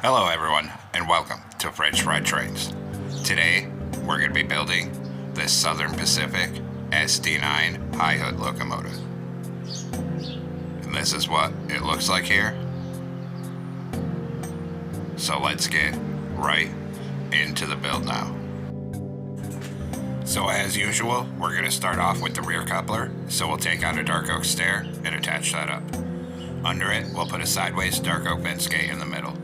Hello everyone, and welcome to French Fried Trains. Today, we're going to be building this Southern Pacific SD9 high hood locomotive. And this is what it looks like here. So let's get right into the build now. So as usual, we're going to start off with the rear coupler. So we'll take out a dark oak stair and attach that up. Under it, we'll put a sideways dark oak fence gate in the middle.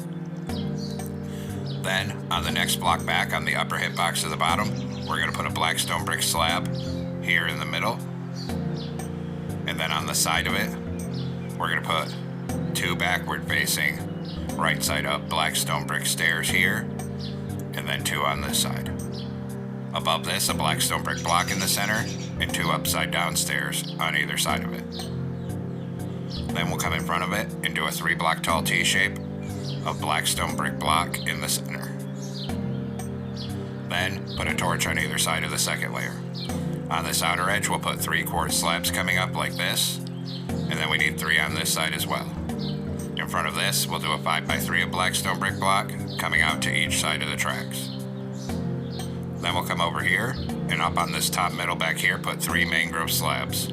Then, on the next block back on the upper hip box of the bottom, we're going to put a black stone brick slab here in the middle. And then on the side of it, we're going to put two backward facing, right side up black stone brick stairs here, and then two on this side. Above this, a black stone brick block in the center, and two upside down stairs on either side of it. Then we'll come in front of it and do a 3 block tall T shape of black stone brick block in the center. Then put a torch on either side of the second layer. On this outer edge, we'll put 3 quartz slabs coming up like this, and then we need 3 on this side as well. In front of this, we'll do a 5x3 of black stone brick block coming out to each side of the tracks. Then we'll come over here and up on this top middle back here, put 3 mangrove slabs.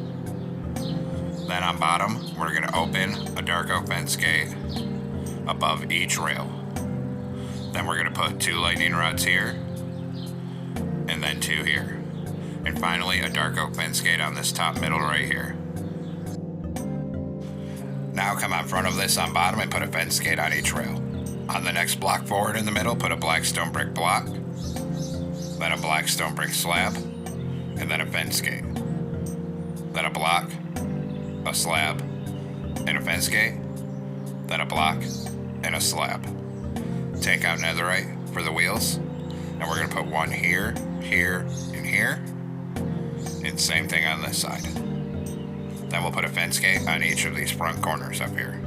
Then on bottom, we're going to open a dark oak fence gate above each rail. Then we're going to put 2 lightning rods here, and then 2 here. And finally, a dark oak fence gate on this top middle right here. Now come on front of this on bottom and put a fence gate on each rail. On the next block forward in the middle, put a black stone brick block, then a black stone brick slab, and then a fence gate. Then a block, a slab, and a fence gate, then a block, and a slab. Take out netherite for the wheels, and we're going to put 1 here, here, and here, and same thing on this side. Then we'll put a fence gate on each of these front corners up here.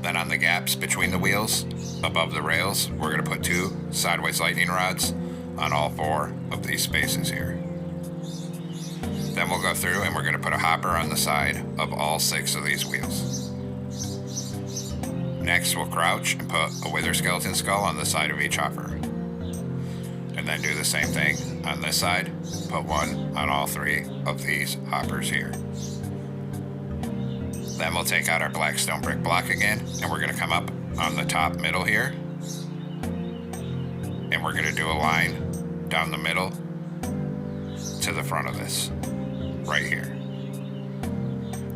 Then on the gaps between the wheels, above the rails, we're going to put 2 sideways lightning rods on all 4 of these spaces here. Then we'll go through and we're going to put a hopper on the side of all 6 of these wheels. Next, we'll crouch and put a wither skeleton skull on the side of each hopper. And then do the same thing on this side, put 1 on all 3 of these hoppers here. Then we'll take out our black stone brick block again, and we're going to come up on the top middle here. And we're going to do a line down the middle to the front of this, right here.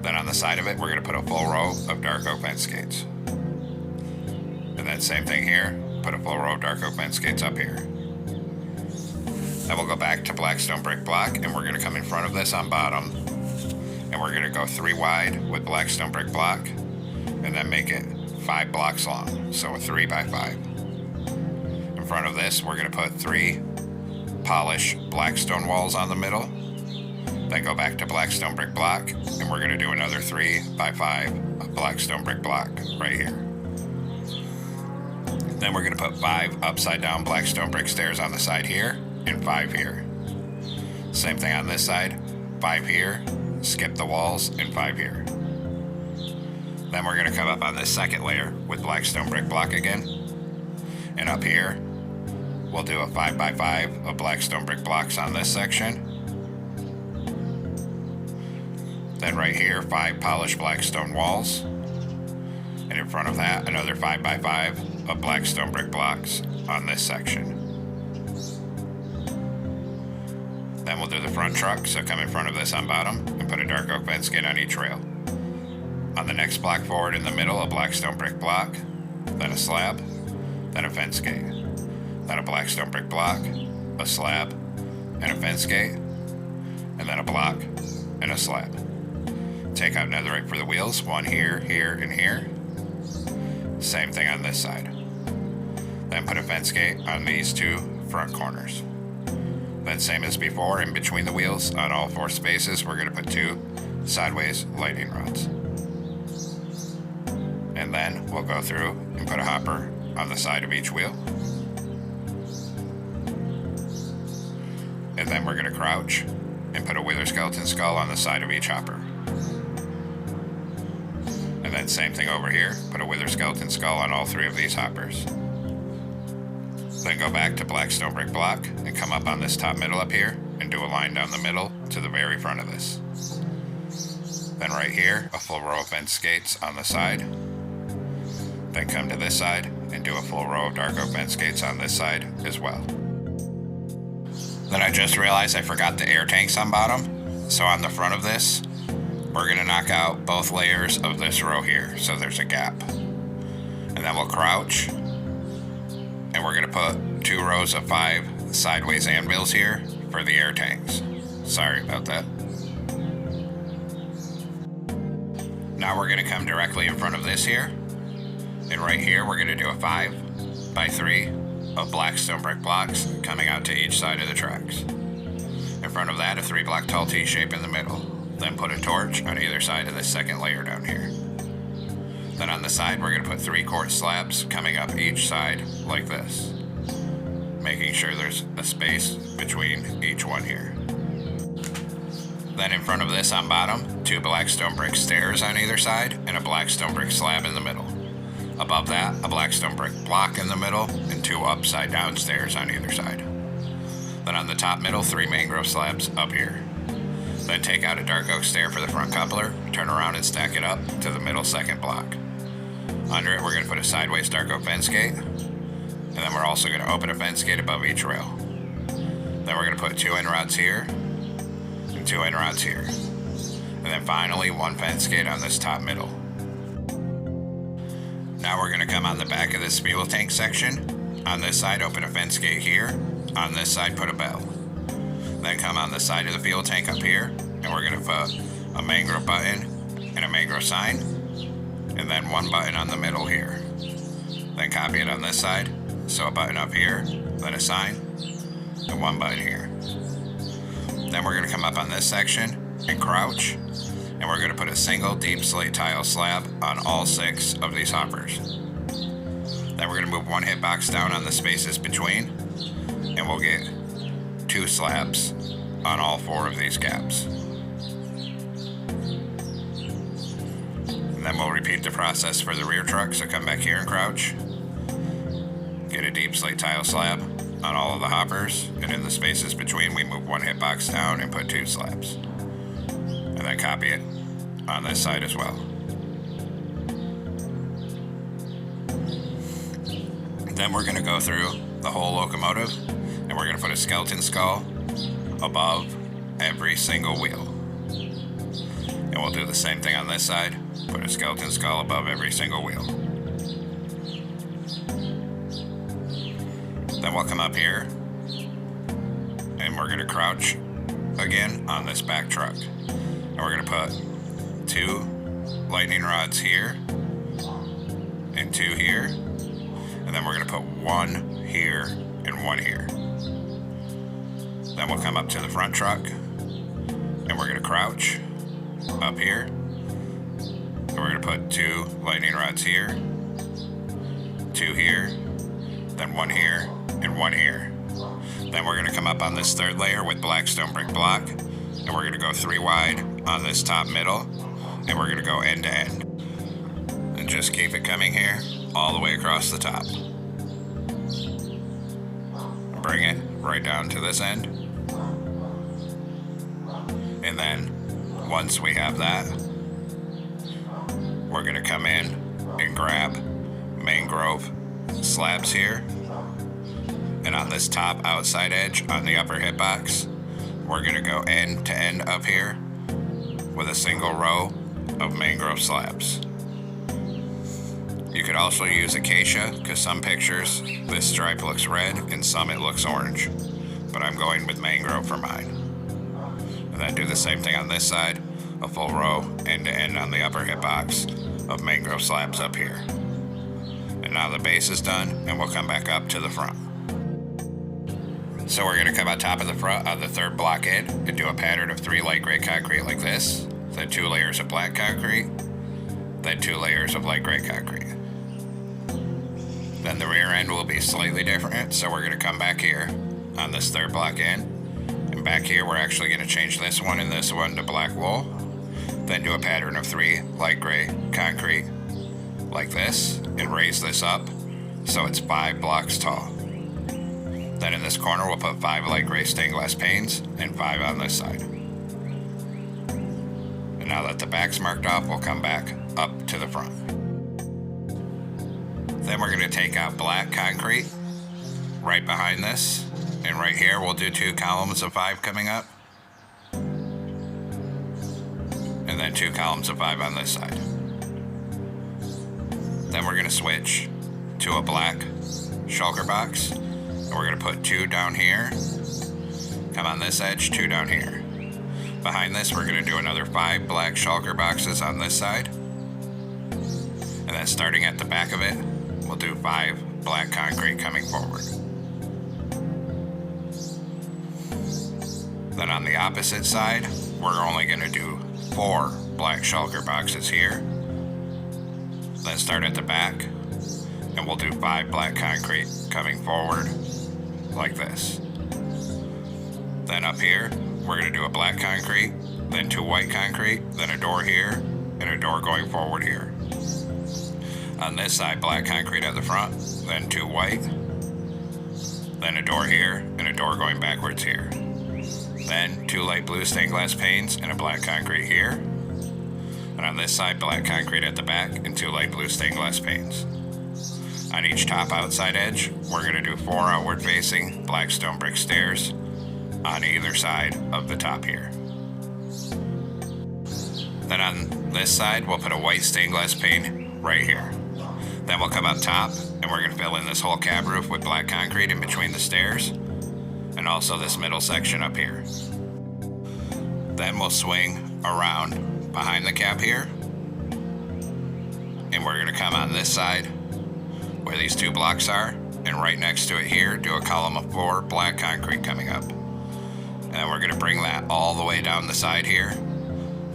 Then on the side of it, we're going to put a full row of dark oak fence gates. And then same thing here, put a full row of dark oak fence gates up here. Then we'll go back to black stone brick block, and we're going to come in front of this on bottom, and we're going to go 3 wide with black stone brick block, and then make it 5 blocks long, so a 3x5. In front of this, we're going to put 3 polished black stone walls on the middle, then go back to black stone brick block, and we're going to do another 3x5 of black stone brick block right here. Then we're going to put 5 upside down black stone brick stairs on the side here, and 5 here. Same thing on this side, 5 here, skip the walls, and 5 here. Then we're going to come up on this second layer with black stone brick block again, and up here, we'll do a 5x5 of black stone brick blocks on this section. Then right here, 5 polished black stone walls. And in front of that, another 5x5 of black stone brick blocks on this section. Then we'll do the front truck, so come in front of this on bottom and put a dark oak fence gate on each rail. On the next block forward in the middle, a black stone brick block, then a slab, then a fence gate. Then a black stone brick block, a slab, and a fence gate, and then a block and a slab. Take out netherite for the wheels, 1 here, here, and here. Same thing on this side. Then put a fence gate on these 2 front corners. Then same as before, in between the wheels, on all 4 spaces, we're going to put 2 sideways lightning rods. And then we'll go through and put a hopper on the side of each wheel. And then we're going to crouch and put a wither skeleton skull on the side of each hopper. Then same thing over here, put a wither skeleton skull on all 3 of these hoppers. Then go back to black stone brick block and come up on this top middle up here and do a line down the middle to the very front of this. Then right here, a full row of fence gates on the side. Then come to this side and do a full row of dark oak fence gates on this side as well. Then I just realized I forgot the air tanks on bottom. So on the front of this, we're gonna knock out both layers of this row here, so there's a gap. And then we'll crouch, and we're gonna put 2 rows of 5 sideways anvils here for the air tanks. Sorry about that. Now we're gonna come directly in front of this here, and right here we're gonna do a 5 by 3 of black stone brick blocks coming out to each side of the tracks. In front of that, a 3 block tall T shape in the middle. Then put a torch on either side of this second layer down here. Then on the side, we're gonna put 3 quartz slabs coming up each side like this, making sure there's a space between each one here. Then in front of this on bottom, 2 black stone brick stairs on either side and a black stone brick slab in the middle. Above that, a black stone brick block in the middle and 2 upside down stairs on either side. Then on the top middle, 3 mangrove slabs up here. Then take out a dark oak stair for the front coupler, turn around and stack it up to the middle second block. Under it, we're going to put a sideways dark oak fence gate, and then we're also going to open a fence gate above each rail. Then we're going to put 2 end rods here, and 2 end rods here. And then finally, 1 fence gate on this top middle. Now we're going to come on the back of this fuel tank section. On this side, open a fence gate here. On this side, put a bell. Then come on the side of the fuel tank up here, and we're going to put a mangrove button and a mangrove sign, and then 1 button on the middle here. Then copy it on this side, so a button up here, then a sign, and 1 button here. Then we're going to come up on this section and crouch, and we're going to put a single deep slate tile slab on all 6 of these hoppers. Then we're going to move 1 hitbox down on the spaces between, and we'll get 2 slabs on all 4 of these gaps. And then we'll repeat the process for the rear truck, so come back here and crouch. Get a deep slate tile slab on all of the hoppers, and in the spaces between we move 1 hitbox down and put 2 slabs. And then copy it on this side as well. Then we're going to go through the whole locomotive, and we're going to put a skeleton skull above every single wheel. And we'll do the same thing on this side, put a skeleton skull above every single wheel. Then we'll come up here, and we're going to crouch again on this back truck. And we're going to put 2 lightning rods here, and 2 here, and then we're going to put 1 here and 1 here. Then we'll come up to the front truck, and we're going to crouch up here, and we're going to put 2 lightning rods here, 2 here, then 1 here, and 1 here. Then we're going to come up on this 3rd layer with black stone brick block, and we're going to go 3 wide on this top middle, and we're going to go end to end. And just keep it coming here all the way across the top. Bring it right down to this end. And then once we have that, we're going to come in and grab mangrove slabs here. And on this top outside edge on the upper hitbox, we're going to go end to end up here with a single row of mangrove slabs. You could also use acacia, because some pictures this stripe looks red and some it looks orange, but I'm going with mangrove for mine. And then do the same thing on this side, a full row end to end on the upper hitbox of mangrove slabs up here. And now the base is done, and we'll come back up to the front. So we're going to come on top of the front of the 3rd block in and do a pattern of 3 light gray concrete like this, then 2 layers of black concrete, then 2 layers of light gray concrete. Then the rear end will be slightly different, so we're going to come back here on this 3rd block in, and back here we're actually going to change this one and this one to black wool, then do a pattern of 3 light gray concrete, like this, and raise this up so it's 5 blocks tall. Then in this corner we'll put 5 light gray stained glass panes and 5 on this side. And now that the back's marked off, we'll come back up to the front. Then we're going to take out black concrete right behind this, and right here we'll do 2 columns of 5 coming up, and then 2 columns of 5 on this side. Then we're going to switch to a black shulker box, and we're going to put 2 down here, come on this edge, 2 down here. Behind this we're going to do another 5 black shulker boxes on this side, and then starting at the back of it we'll do 5 black concrete coming forward. Then on the opposite side we're only going to do 4 black shulker boxes here, then start at the back and we'll do 5 black concrete coming forward like this. Then up here we're going to do a black concrete, then 2 white concrete, then a door here and a door going forward here. On this side, black concrete at the front, then 2 white, then a door here and a door going backwards here. Then 2 light blue stained glass panes and a black concrete here. And on this side, black concrete at the back and 2 light blue stained glass panes. On each top outside edge, we're going to do 4 outward facing black stone brick stairs on either side of the top here. Then on this side, we'll put a white stained glass pane right here. Then we'll come up top and we're going to fill in this whole cab roof with black concrete in between the stairs and also this middle section up here. Then we'll swing around behind the cab here and we're going to come on this side where these 2 blocks are, and right next to it here do a column of 4 black concrete coming up. And then we're going to bring that all the way down the side here,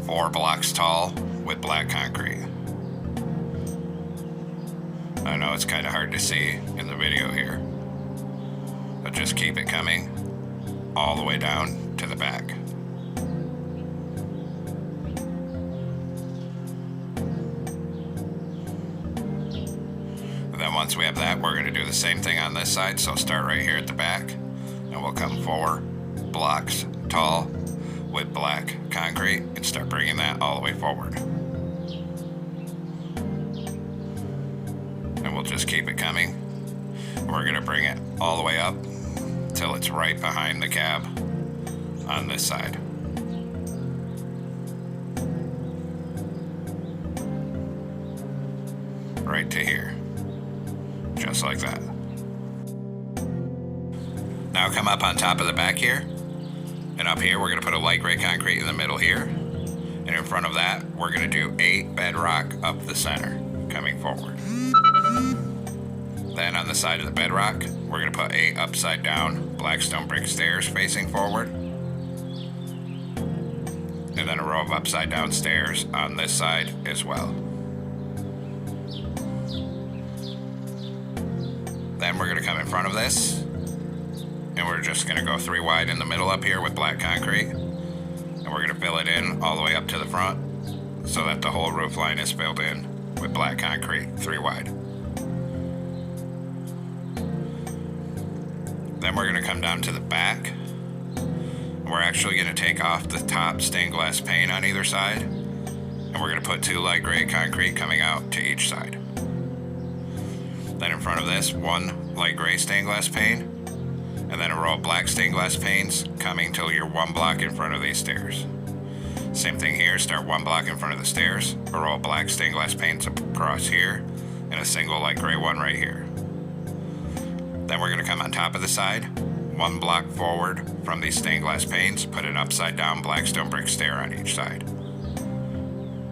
4 blocks tall with black concrete. I know it's kind of hard to see in the video here, but just keep it coming all the way down to the back. And then once we have that, we're going to do the same thing on this side, so start right here at the back and we'll come 4 blocks tall with black concrete and start bringing that all the way forward. And we'll just keep it coming. We're going to bring it all the way up till it's right behind the cab on this side. Right to here. Just like that. Now come up on top of the back here. And up here we're going to put a light gray concrete in the middle here. And in front of that we're going to do 8 bedrock up the center coming forward. Then on the side of the bedrock, we're going to put 8 upside down black stone brick stairs facing forward. And then a row of upside down stairs on this side as well. Then we're going to come in front of this, and we're just going to go 3 wide in the middle up here with black concrete. And we're going to fill it in all the way up to the front so that the whole roof line is filled in with black concrete 3 wide. Then we're going to come down to the back. We're actually going to take off the top stained glass pane on either side, and we're going to put 2 light gray concrete coming out to each side. Then in front of this, 1 light gray stained glass pane, and then a row of black stained glass panes coming till you're 1 block in front of these stairs. Same thing here, start 1 block in front of the stairs, a row of black stained glass panes across here, and a single light gray one right here. Then we're going to come on top of the side, 1 block forward from these stained glass panes, put an upside down black stone brick stair on each side.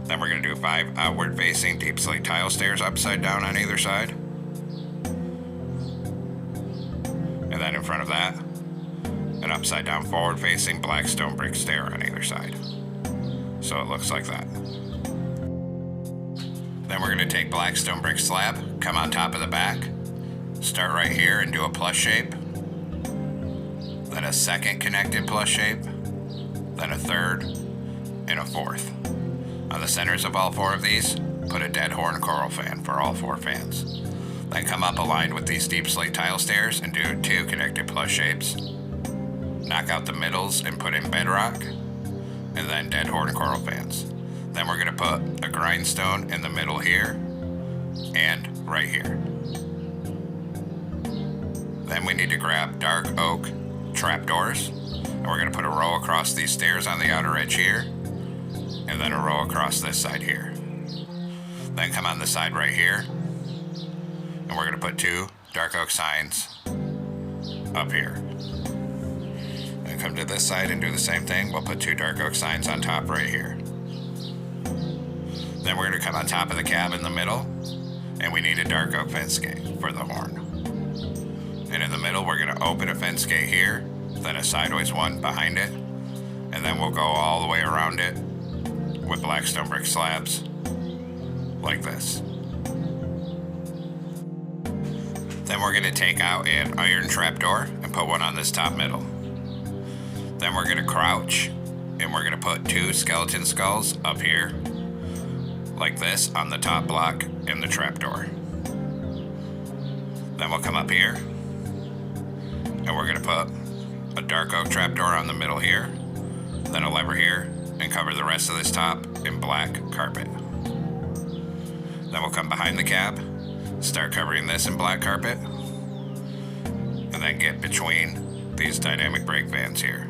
Then we're going to do 5 outward facing deep slate tile stairs upside down on either side. And then in front of that, an upside down forward facing black stone brick stair on either side. So it looks like that. Then we're going to take black stone brick slab, come on top of the back, start right here and do a plus shape, then a second connected plus shape, then a third, and a fourth. On the centers of all 4 of these, put a dead horn coral fan for all 4 fans. Then come up aligned with these deep slate tile stairs and do 2 connected plus shapes. Knock out the middles and put in bedrock, and then dead horn coral fans. Then we're going to put a grindstone in the middle here and right here. Then we need to grab dark oak trapdoors, and we're going to put a row across these stairs on the outer edge here, and then a row across this side here. Then come on the side right here, and we're going to put 2 dark oak signs up here. And come to this side and do the same thing. We'll put 2 dark oak signs on top right here. Then we're going to come on top of the cab in the middle, and we need a dark oak fence gate for the horn. And in the middle, we're going to open a fence gate here, then a sideways one behind it, and then we'll go all the way around it with black stone brick slabs like this. Then we're going to take out an iron trapdoor and put one on this top middle. Then we're going to crouch, and we're going to put 2 skeleton skulls up here like this on the top block in the trapdoor. Then we'll come up here, and we're going to put a dark oak trapdoor on the middle here, then a lever here, and cover the rest of this top in black carpet. Then we'll come behind the cab, start covering this in black carpet, and then get between these dynamic brake vans here.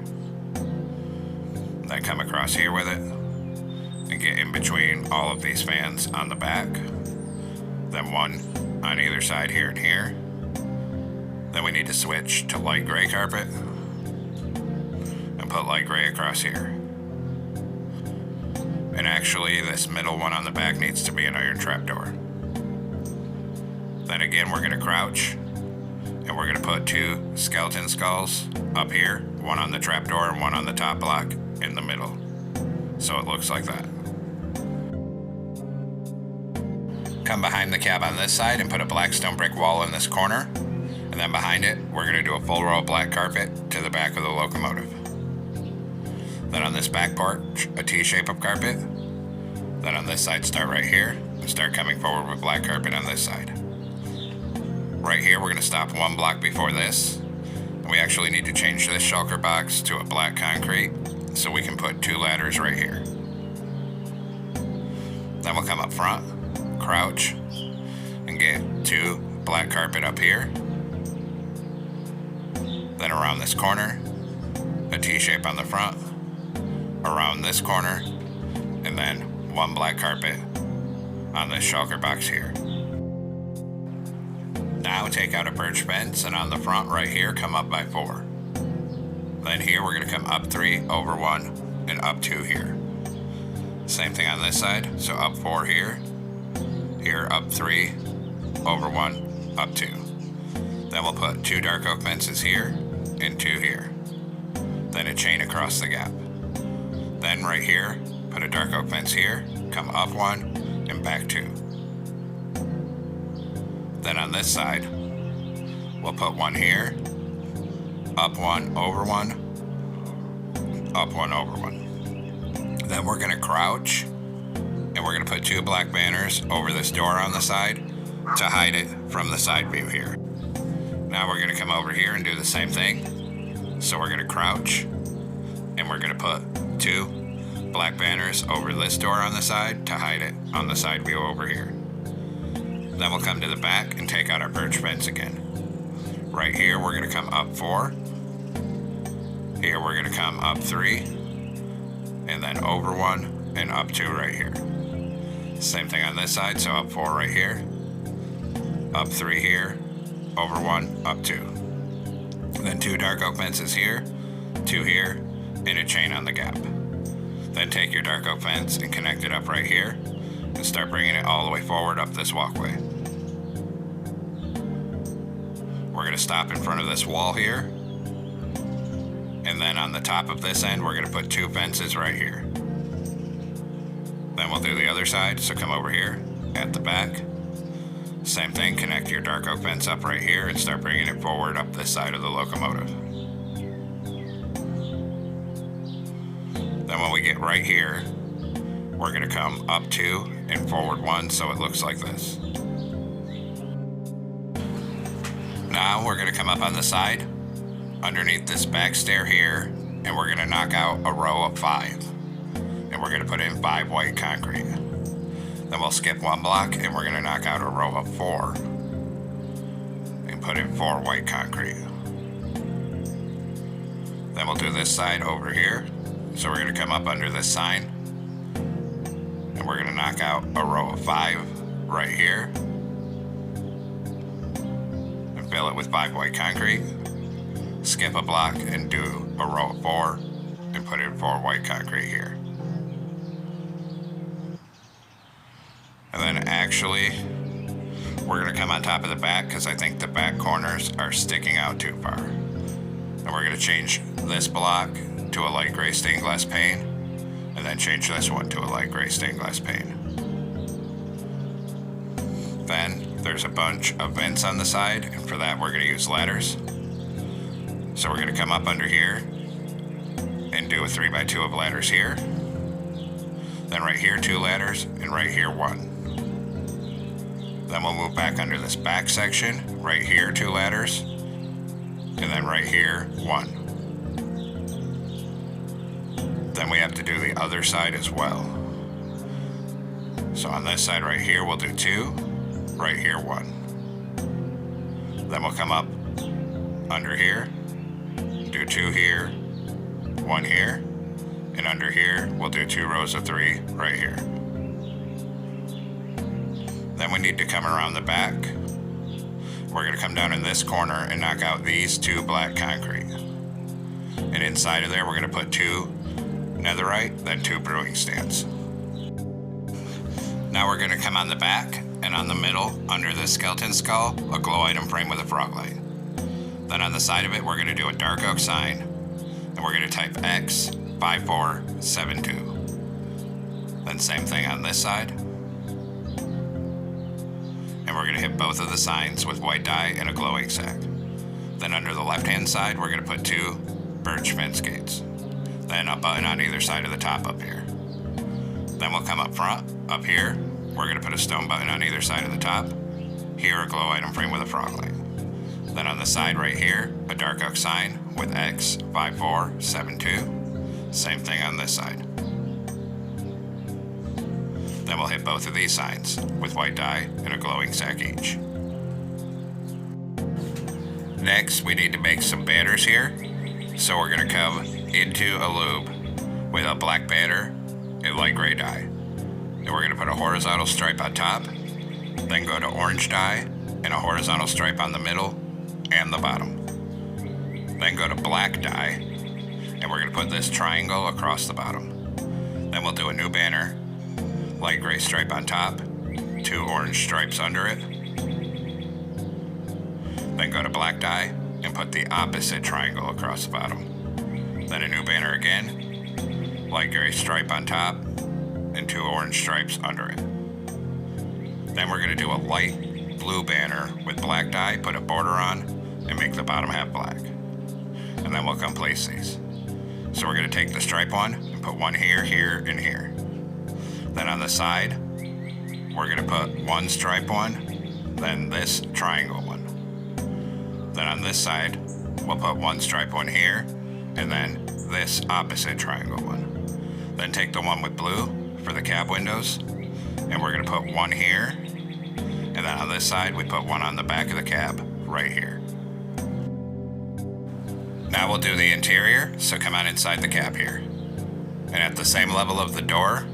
Then come across here with it, and get in between all of these fans on the back. Then one on either side here and here. Then we need to switch to light gray carpet, and put light gray across here. And actually, this middle one on the back needs to be an iron trapdoor. Then again, we're going to crouch, and we're going to put 2 skeleton skulls up here, one on the trapdoor and one on the top block in the middle. So it looks like that. Come behind the cab on this side and put a black stone brick wall in this corner, and then behind it, we're going to do a full row of black carpet to the back of the locomotive. Then on this back porch, a T-shape of carpet. Then on this side, start right here and start coming forward with black carpet on this side. Right here, we're going to stop 1 block before this. We actually need to change this shulker box to a black concrete so we can put 2 ladders right here. Then we'll come up front, crouch, and get 2 black carpet up here. Then around this corner, a T-shape on the front, around this corner, and then 1 black carpet on this shulker box here. Now take out a birch fence, and on the front right here, come up by 4. Then here we're going to come up 3, over 1, and up 2 here. Same thing on this side, so up 4 here, here up 3, over 1, up 2. Then we'll put 2 dark oak fences here, and 2 here. Then a chain across the gap. Then right here, put a dark oak fence here, come up 1, and back 2. Then on this side, we'll put 1 here, up 1, over 1, up 1, over 1. Then we're going to crouch, and we're going to put 2 black banners over this door on the side to hide it from the side view here. Now we're going to come over here and do the same thing. So we're going to crouch, and we're going to put 2 black banners over this door on the side to hide it on the side view over here. Then we'll come to the back and take out our birch fence again. Right here, we're going to come up 4. Here, we're going to come up 3. And then over 1 and up 2 right here. Same thing on this side, so up 4 right here. Up 3 here. Over 1, up 2. Then 2 dark oak fences here. 2 here. And a chain on the gap. Then take your dark oak fence and connect it up right here. And start bringing it all the way forward up this walkway. We're going to stop in front of this wall here. And then on the top of this end, we're going to put 2 fences right here. Then we'll do the other side, so come over here at the back. Same thing, connect your dark oak fence up right here and start bringing it forward up this side of the locomotive. Then when we get right here, we're going to come up 2 and forward 1 so it looks like this. Now we're going to come up on the side underneath this back stair here, and we're going to knock out a row of 5. And we're going to put in 5 white concrete. Then we'll skip 1 block and we're going to knock out a row of 4 and put in 4 white concrete. Then we'll do this side over here. So we're going to come up under this sign and we're going to knock out a row of 5 right here and fill it with 5 white concrete. Skip a block and do a row of 4 and put in 4 white concrete here. And then actually, we're going to come on top of the back because I think the back corners are sticking out too far. And we're going to change this block to a light gray stained glass pane, and then change this one to a light gray stained glass pane. Then there's a bunch of vents on the side, and for that we're going to use ladders. So we're going to come up under here and do a 3x2 of ladders here. Then right here 2 ladders, and right here 1. Then we'll move back under this back section, right here 2 ladders, and then right here 1. Then we have to do the other side as well. So on this side right here we'll do 2, right here 1. Then we'll come up under here, do 2 here, 1 here, and under here we'll do 2 rows of 3 right here. Then we need to come around the back. We're going to come down in this corner and knock out these 2 black concrete. And inside of there we're going to put 2 netherite, then 2 brewing stands. Now we're going to come on the back, and on the middle, under this skeleton skull, a glow item frame with a frog light. Then on the side of it we're going to do a dark oak sign, and we're going to type X5472. Then same thing on this side. And we're going to hit both of the signs with white dye and a glowing sack. Then under the left hand side we're going to put 2 birch fence gates. Then a button on either side of the top up here. Then we'll come up front, up here, we're going to put a stone button on either side of the top. Here a glow item frame with a frog light. Then on the side right here, a dark oak sign with X5472. Same thing on this side. Then we'll hit both of these signs with white dye and a glowing sack each. Next, we need to make some banners here. So we're going to come into a loop with a black banner and light gray dye. Then we're going to put a horizontal stripe on top, then go to orange dye and a horizontal stripe on the middle and the bottom. Then go to black dye, and we're going to put this triangle across the bottom. Then we'll do a new banner, light gray stripe on top, 2 orange stripes under it. Then go to black dye and put the opposite triangle across the bottom. Then a new banner again, light gray stripe on top, and 2 orange stripes under it. Then we're going to do a light blue banner with black dye, put a border on, and make the bottom half black. And then we'll come place these. So we're going to take the stripe one and put one here, here, and here. Then on the side, we're going to put 1 stripe one, then this triangle one. Then on this side, we'll put 1 stripe one here, and then this opposite triangle one. Then take the one with blue for the cab windows, and we're going to put 1 here, and then on this side, we put 1 on the back of the cab right here. Now we'll do the interior, so come on inside the cab here. And at the same level of the door,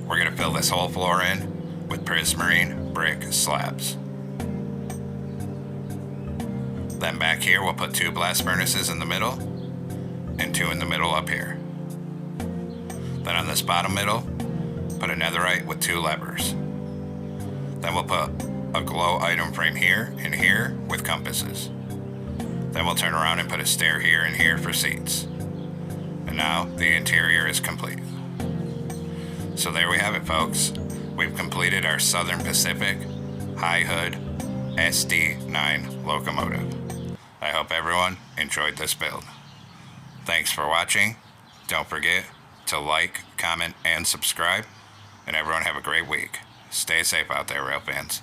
we're going to fill this whole floor in with prismarine brick slabs. Then back here we'll put 2 blast furnaces in the middle and 2 in the middle up here. Then on this bottom middle, put a netherite with 2 levers. Then we'll put a glow item frame here and here with compasses. Then we'll turn around and put a stair here and here for seats. And now the interior is complete. So there we have it, folks. We've completed our Southern Pacific high hood SD9 locomotive. I hope everyone enjoyed this build. Thanks for watching. Don't forget to like, comment, and subscribe. And everyone have a great week. Stay safe out there, rail fans.